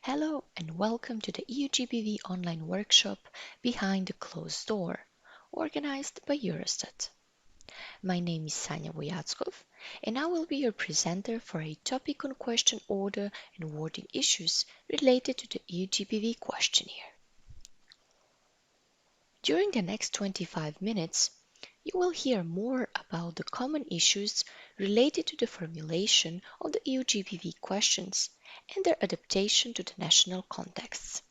Hello and welcome to the EU-GBV online workshop Behind the Closed Door, organized by Eurostat. My name is Sanya Voyatskov and I will be your presenter for a topic on question order and wording issues related to the EU-GBV questionnaire. During the next 25 minutes, you will hear more about the common issues related to the formulation of the EU-GBV questions and their adaptation to the national contexts.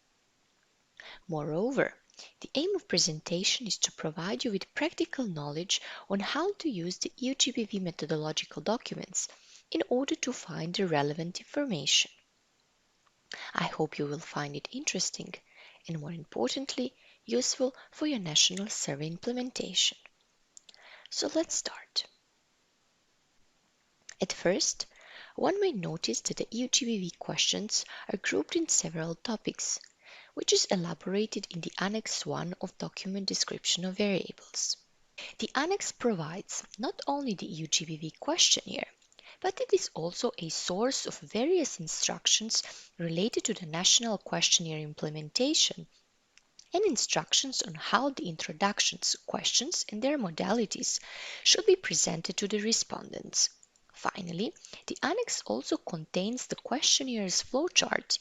Moreover, the aim of presentation is to provide you with practical knowledge on how to use the EU-GBV methodological documents in order to find the relevant information. I hope you will find it interesting and, more importantly, useful for your national survey implementation. So let's start. At first, one may notice that the EU-GBV questions are grouped in several topics, which is elaborated in the Annex 1 of Document Description of Variables. The Annex provides not only the EU-GBV questionnaire, but it is also a source of various instructions related to the national questionnaire implementation and instructions on how the introductions, questions and their modalities should be presented to the respondents. Finally, the Annex also contains the questionnaires flowchart,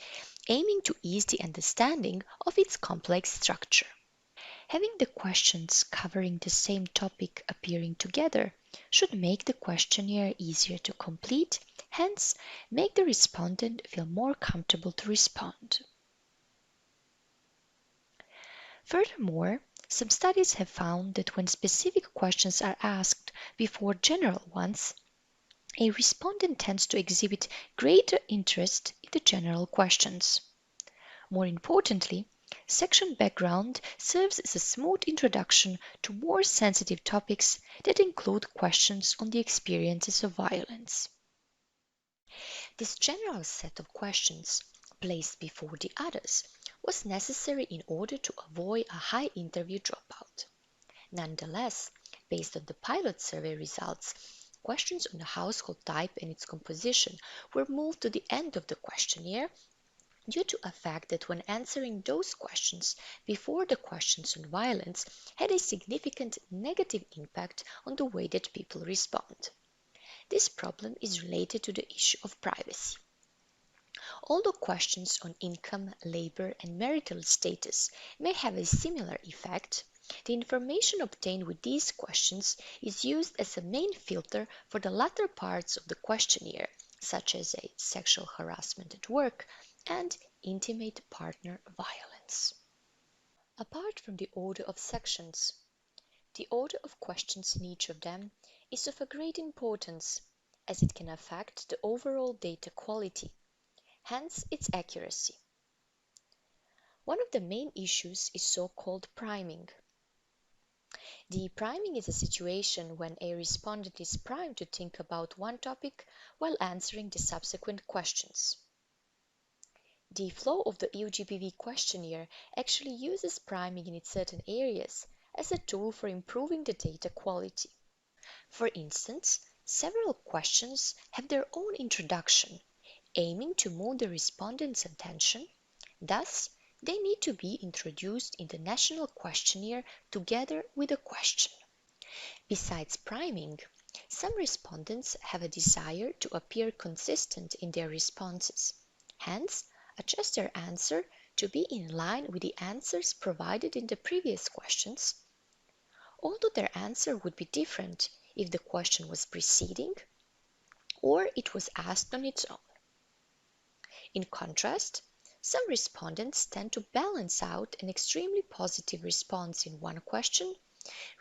aiming to ease the understanding of its complex structure. Having the questions covering the same topic appearing together should make the questionnaire easier to complete, hence make the respondent feel more comfortable to respond. Furthermore, some studies have found that when specific questions are asked before general ones, a respondent tends to exhibit greater interest in the general questions. More importantly, section background serves as a smooth introduction to more sensitive topics that include questions on the experiences of violence. This general set of questions, placed before the others, was necessary in order to avoid a high interview dropout. Nonetheless, based on the pilot survey results, questions on the household type and its composition were moved to the end of the questionnaire due to a fact that when answering those questions before the questions on violence had a significant negative impact on the way that people respond. This problem is related to the issue of privacy. Although questions on income, labor, and marital status may have a similar effect, the information obtained with these questions is used as a main filter for the latter parts of the questionnaire, such as sexual harassment at work and intimate partner violence. Apart from the order of sections, the order of questions in each of them is of a great importance, as it can affect the overall data quality, hence its accuracy. One of the main issues is so-called priming. The priming is a situation when a respondent is primed to think about one topic while answering the subsequent questions. The flow of the EU-GBV questionnaire actually uses priming in certain areas as a tool for improving the data quality. For instance, several questions have their own introduction, aiming to move the respondent's attention. Thus, they need to be introduced in the national questionnaire together with a question. Besides priming, some respondents have a desire to appear consistent in their responses, hence adjust their answer to be in line with the answers provided in the previous questions, although their answer would be different if the question was preceding or it was asked on its own. In contrast, some respondents tend to balance out an extremely positive response in one question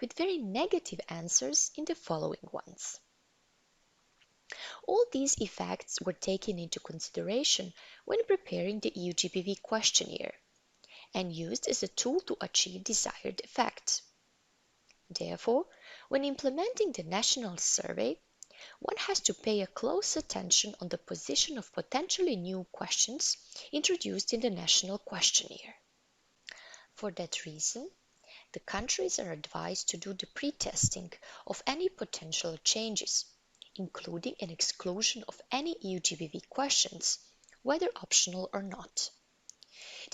with very negative answers in the following ones. All these effects were taken into consideration when preparing the EU-GBV questionnaire and used as a tool to achieve desired effects. Therefore, when implementing the national survey, one has to pay a close attention on the position of potentially new questions introduced in the national questionnaire. For that reason, the countries are advised to do the pre-testing of any potential changes, including an exclusion of any EU-GBV questions, whether optional or not.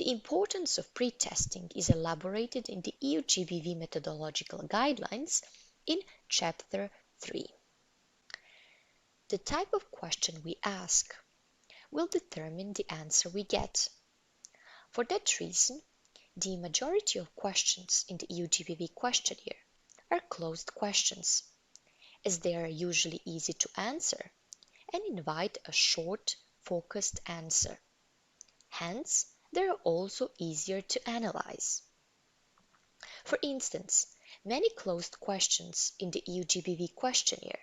The importance of pre-testing is elaborated in the EU-GBV methodological guidelines in Chapter 3. The type of question we ask will determine the answer we get. For that reason, the majority of questions in the EU-GBV questionnaire are closed questions, as they are usually easy to answer and invite a short, focused answer. Hence, they are also easier to analyze. For instance, many closed questions in the EU-GBV questionnaire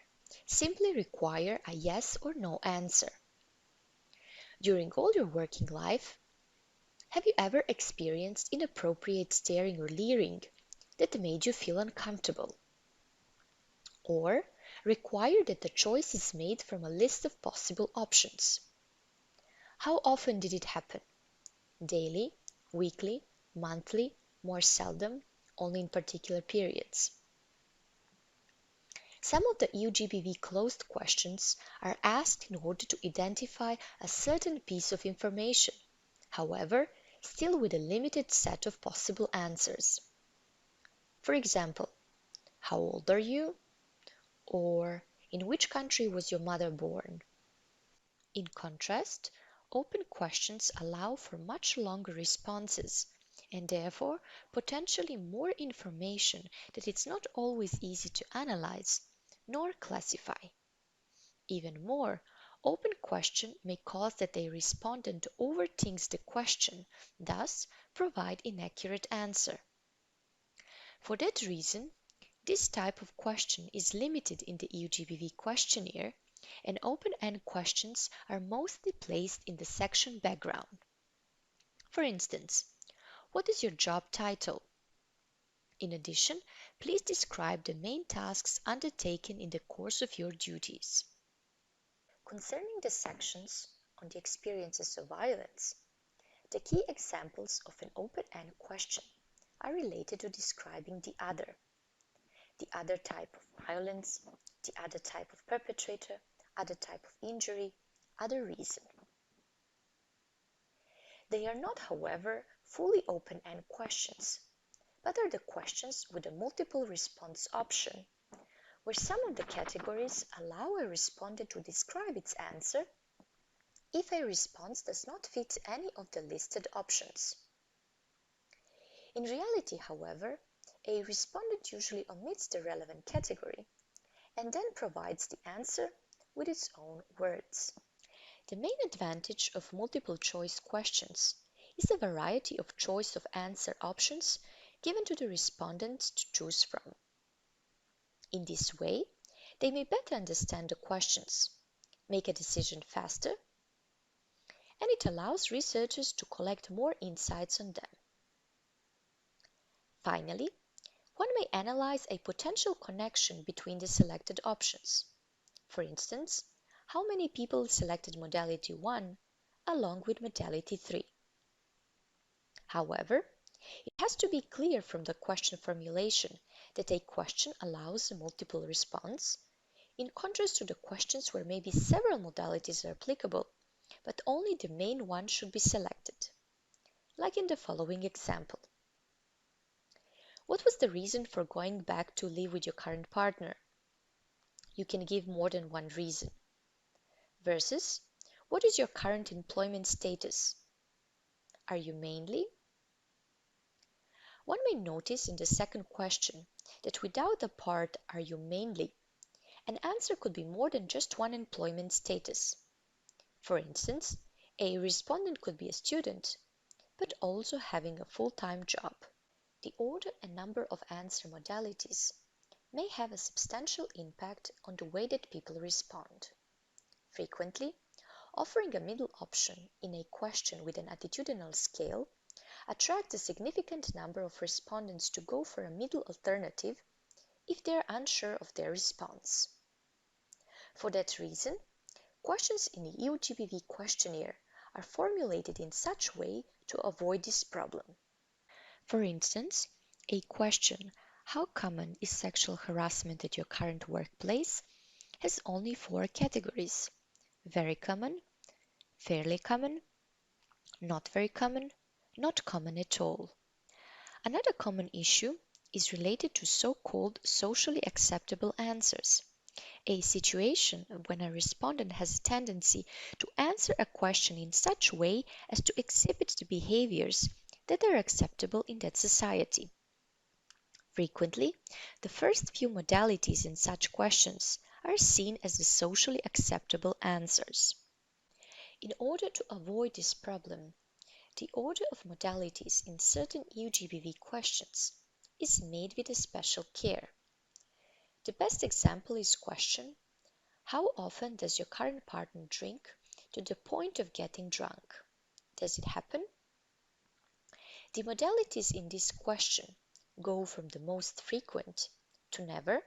simply require a yes or no answer. During all your working life, have you ever experienced inappropriate staring or leering that made you feel uncomfortable? Or required that the choice is made from a list of possible options? How often did it happen? Daily, weekly, monthly, more seldom, only in particular periods? Some of the EU-GBV closed questions are asked in order to identify a certain piece of information, however, still with a limited set of possible answers. For example, how old are you? Or in which country was your mother born? In contrast, open questions allow for much longer responses and therefore potentially more information that it's not always easy to analyze nor classify. Even more, open question may cause that the respondent overthinks the question, thus provide inaccurate answer. For that reason, this type of question is limited in the EU-GBV questionnaire, and open-end questions are mostly placed in the section background. For instance, what is your job title? In addition, please describe the main tasks undertaken in the course of your duties. Concerning the sections on the experiences of violence, the key examples of an open-end question are related to describing the other type of violence, the other type of perpetrator, other type of injury, other reason. They are not, however, fully open-end questions, but are the questions with a multiple response option, where some of the categories allow a respondent to describe its answer if a response does not fit any of the listed options. In reality, however, a respondent usually omits the relevant category and then provides the answer with its own words. The main advantage of multiple choice questions is the variety of choice of answer options given to the respondents to choose from. In this way, they may better understand the questions, make a decision faster, and it allows researchers to collect more insights on them. Finally, one may analyze a potential connection between the selected options. For instance, how many people selected modality 1 along with modality 3? However, it has to be clear from the question formulation that a question allows a multiple response, in contrast to the questions where maybe several modalities are applicable, but only the main one should be selected, like in the following example. What was the reason for going back to live with your current partner? You can give more than one reason. Versus, what is your current employment status? Are you mainly? One may notice in the second question that without the part "are you mainly," an answer could be more than just one employment status. For instance, a respondent could be a student, but also having a full-time job. The order and number of answer modalities may have a substantial impact on the way that people respond. Frequently, offering a middle option in a question with an attitudinal scale attracts a significant number of respondents to go for a middle alternative if they are unsure of their response. For that reason, questions in the EU-GBV questionnaire are formulated in such a way to avoid this problem. For instance, a question, how common is sexual harassment at your current workplace, has only 4 categories: very common, fairly common, not very common, not common at all. Another common issue is related to so-called socially acceptable answers, a situation when a respondent has a tendency to answer a question in such a way as to exhibit the behaviors that are acceptable in that society. Frequently, the first few modalities in such questions are seen as the socially acceptable answers. In order to avoid this problem, the order of modalities in certain EU-GBV questions is made with a special care. The best example is question: how often does your current partner drink to the point of getting drunk? Does it happen? The modalities in this question go from the most frequent to never,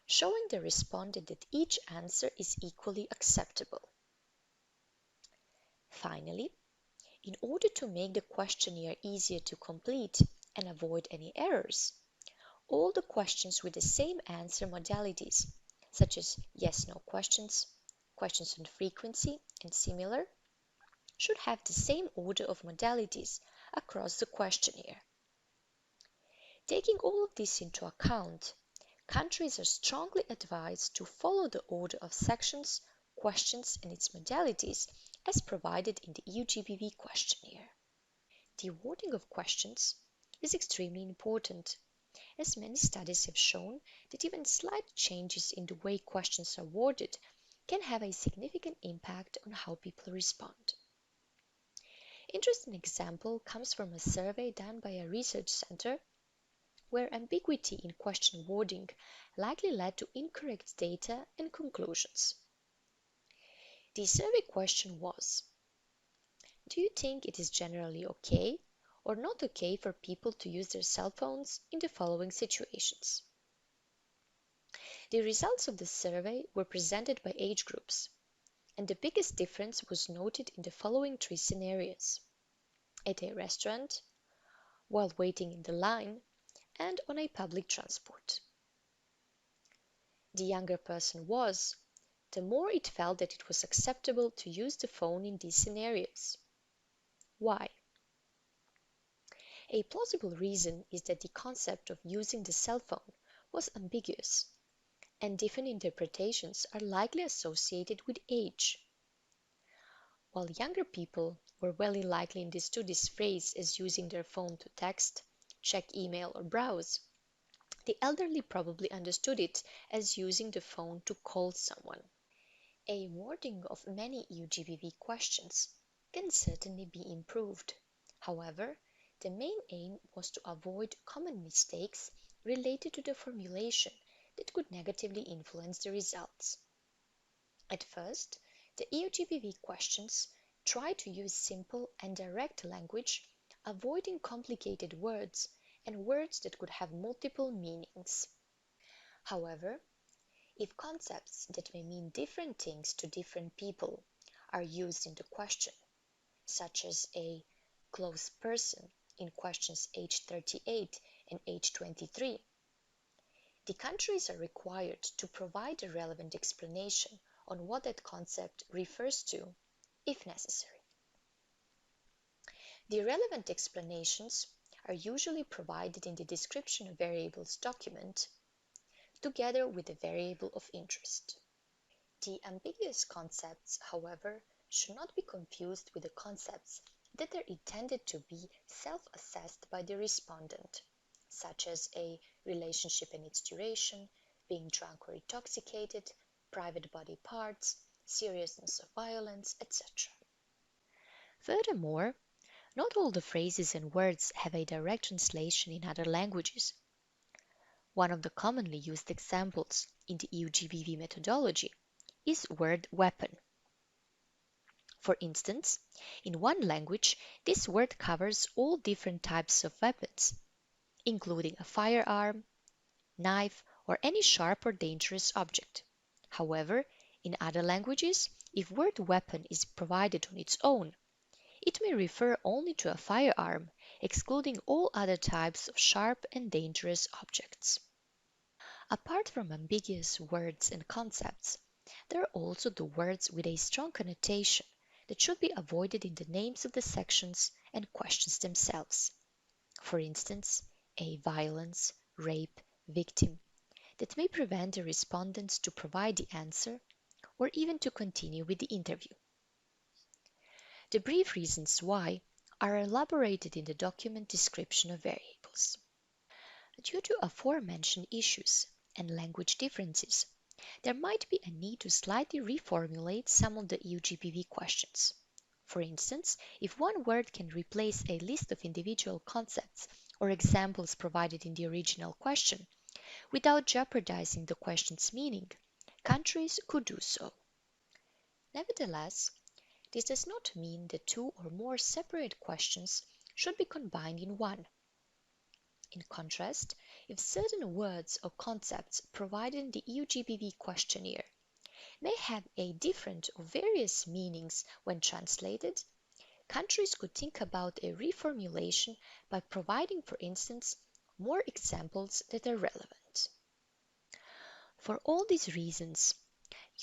showing the respondent that each answer is equally acceptable. Finally, in order to make the questionnaire easier to complete and avoid any errors, all the questions with the same answer modalities, such as yes-no questions, questions on frequency, and similar, should have the same order of modalities across the questionnaire. Taking all of this into account, countries are strongly advised to follow the order of sections, questions, and its modalities as provided in the EU-GBV questionnaire. The wording of questions is extremely important, as many studies have shown that even slight changes in the way questions are worded can have a significant impact on how people respond. Interesting example comes from a survey done by a research center where ambiguity in question wording likely led to incorrect data and conclusions. The survey question was: do you think it is generally okay or not okay for people to use their cell phones in the following situations? The results of the survey were presented by age groups, and the biggest difference was noted in the following three scenarios: at a restaurant, while waiting in the line, and on a public transport. The younger person was, the more it felt that it was acceptable to use the phone in these scenarios. Why? A plausible reason is that the concept of using the cell phone was ambiguous, and different interpretations are likely associated with age. While younger people were very likely understood this phrase as using their phone to text, check email, or browse, the elderly probably understood it as using the phone to call someone. A wording of many EU-GBV questions can certainly be improved. However, the main aim was to avoid common mistakes related to the formulation that could negatively influence the results. At first, the EU-GBV questions try to use simple and direct language, avoiding complicated words and words that could have multiple meanings. However, if concepts that may mean different things to different people are used in the question, such as a close person in questions age 38 and age 23, the countries are required to provide a relevant explanation on what that concept refers to, if necessary. The relevant explanations are usually provided in the description of variables document, together with the variable of interest. The ambiguous concepts, however, should not be confused with the concepts that are intended to be self-assessed by the respondent, such as a relationship and its duration, being drunk or intoxicated, private body parts, seriousness of violence, etc. Furthermore, not all the phrases and words have a direct translation in other languages. One of the commonly used examples in the EU-GBV methodology is word weapon. For instance, in one language, this word covers all different types of weapons, including a firearm, knife, or any sharp or dangerous object. However, in other languages, if word weapon is provided on its own, it may refer only to a firearm, excluding all other types of sharp and dangerous objects. Apart from ambiguous words and concepts, there are also the words with a strong connotation that should be avoided in the names of the sections and questions themselves. For instance, a violence, rape, victim that may prevent the respondents to provide the answer or even to continue with the interview. The brief reasons why are elaborated in the document description of variables. Due to aforementioned issues and language differences, there might be a need to slightly reformulate some of the EU-GBV questions. For instance, if one word can replace a list of individual concepts or examples provided in the original question, without jeopardizing the question's meaning, countries could do so. Nevertheless, this does not mean that two or more separate questions should be combined in one. In contrast, if certain words or concepts provided in the EU-GBV questionnaire may have a different or various meanings when translated, countries could think about a reformulation by providing, for instance, more examples that are relevant. For all these reasons,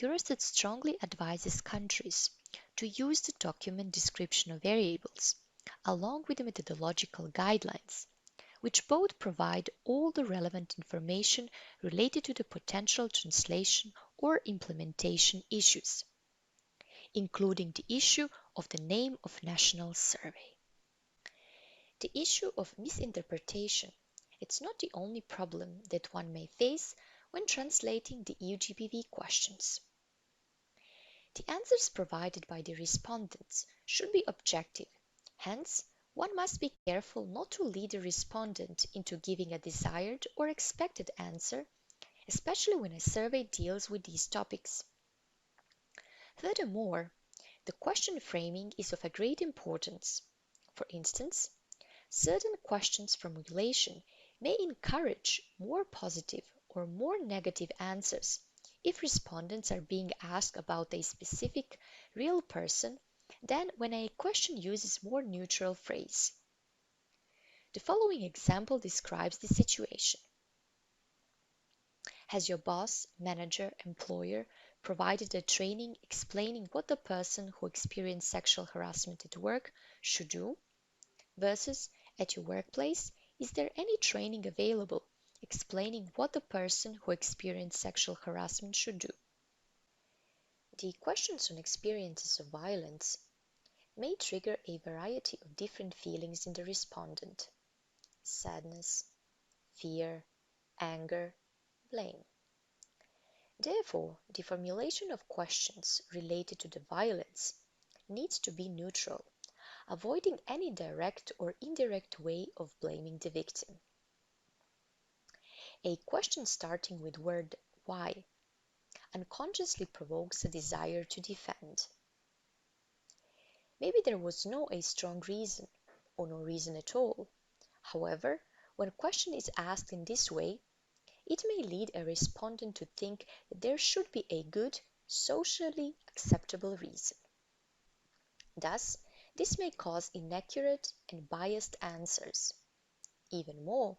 Eurostat strongly advises countries to use the document description of variables, along with the methodological guidelines, which both provide all the relevant information related to the potential translation or implementation issues, including the issue of the name of national survey. The issue of misinterpretation is not the only problem that one may face when translating the EU-GBV questions. The answers provided by the respondents should be objective. Hence, one must be careful not to lead the respondent into giving a desired or expected answer, especially when a survey deals with these topics. Furthermore, the question framing is of a great importance. For instance, certain questions formulation may encourage more positive or more negative answers if respondents are being asked about a specific real person than when a question uses more neutral phrase. The following example describes the situation. Has your boss, manager, employer provided a training explaining what the person who experienced sexual harassment at work should do? Versus, at your workplace, is there any training available explaining what the person who experienced sexual harassment should do? The questions on experiences of violence may trigger a variety of different feelings in the respondent: sadness, fear, anger, blame. Therefore, the formulation of questions related to the violence needs to be neutral, avoiding any direct or indirect way of blaming the victim. A question starting with word why unconsciously provokes a desire to defend. Maybe there was no a strong reason or no reason at all. However, when a question is asked in this way, it may lead a respondent to think that there should be a good, socially acceptable reason. Thus, this may cause inaccurate and biased answers. Even more,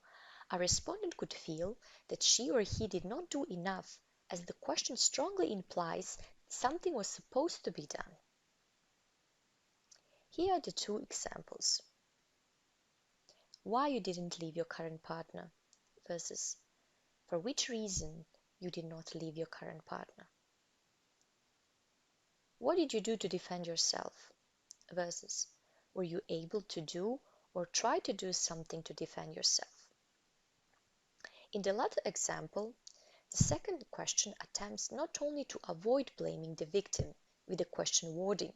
a respondent could feel that she or he did not do enough, as the question strongly implies that something was supposed to be done. Here are the two examples. Why you didn't leave your current partner versus for which reason you did not leave your current partner. What did you do to defend yourself versus were you able to do or try to do something to defend yourself? In the latter example, the second question attempts not only to avoid blaming the victim with the question wording,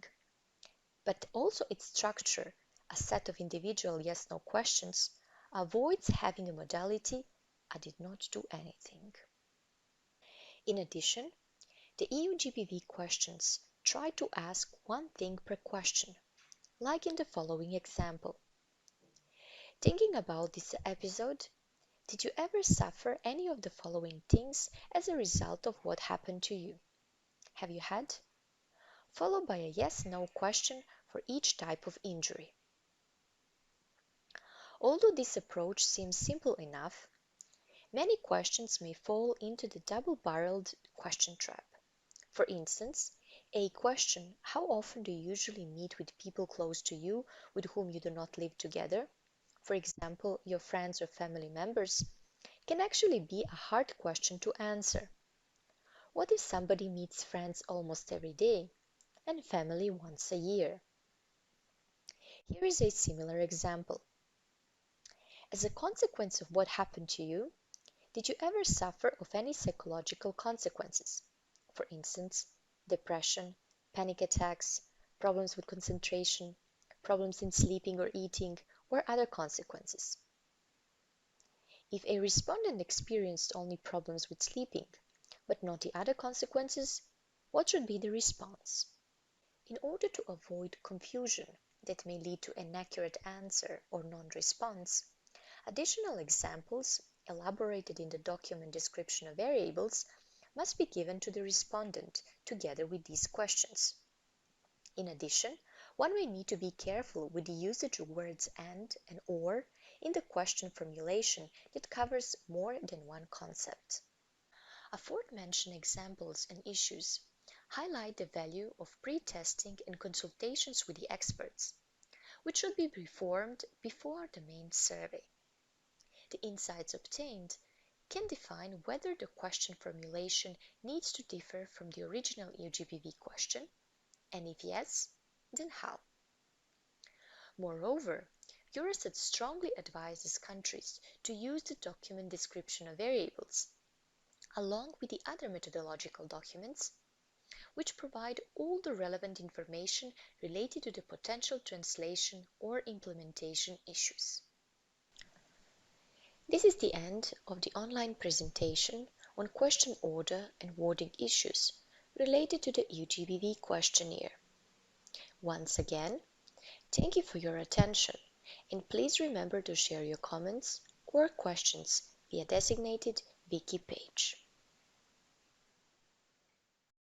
but also its structure, a set of individual yes-no questions, avoids having a modality I did not do anything. In addition, the EU-GBV questions try to ask one thing per question, like in the following example. Thinking about this episode, did you ever suffer any of the following things as a result of what happened to you? Have you had? Followed by a yes-no question for each type of injury. Although this approach seems simple enough, many questions may fall into the double-barreled question trap. For instance, A question, how often do you usually meet with people close to you with whom you do not live together? For example, your friends or family members, can actually be a hard question to answer. What if somebody meets friends almost every day and family once a year? Here is a similar example. As a consequence of what happened to you, did you ever suffer of any psychological consequences? For instance, depression, panic attacks, problems with concentration, problems in sleeping or eating, or other consequences. If a respondent experienced only problems with sleeping, but not the other consequences, what should be the response? In order to avoid confusion that may lead to an inaccurate answer or non-response, additional examples, elaborated in the document description of variables, must be given to the respondent together with these questions. In addition, one may need to be careful with the usage of words and or in the question formulation that covers more than one concept. Aforementioned examples and issues highlight the value of pre-testing and consultations with the experts, which should be performed before the main survey. The insights obtained can define whether the question formulation needs to differ from the original EU-GBV question, and if yes, then how. Moreover, Eurostat strongly advises countries to use the document description of variables, along with the other methodological documents, which provide all the relevant information related to the potential translation or implementation issues. This is the end of the online presentation on question order and wording issues related to the EU-GBV questionnaire. Once again, thank you for your attention, and please remember to share your comments or questions via designated Wiki page.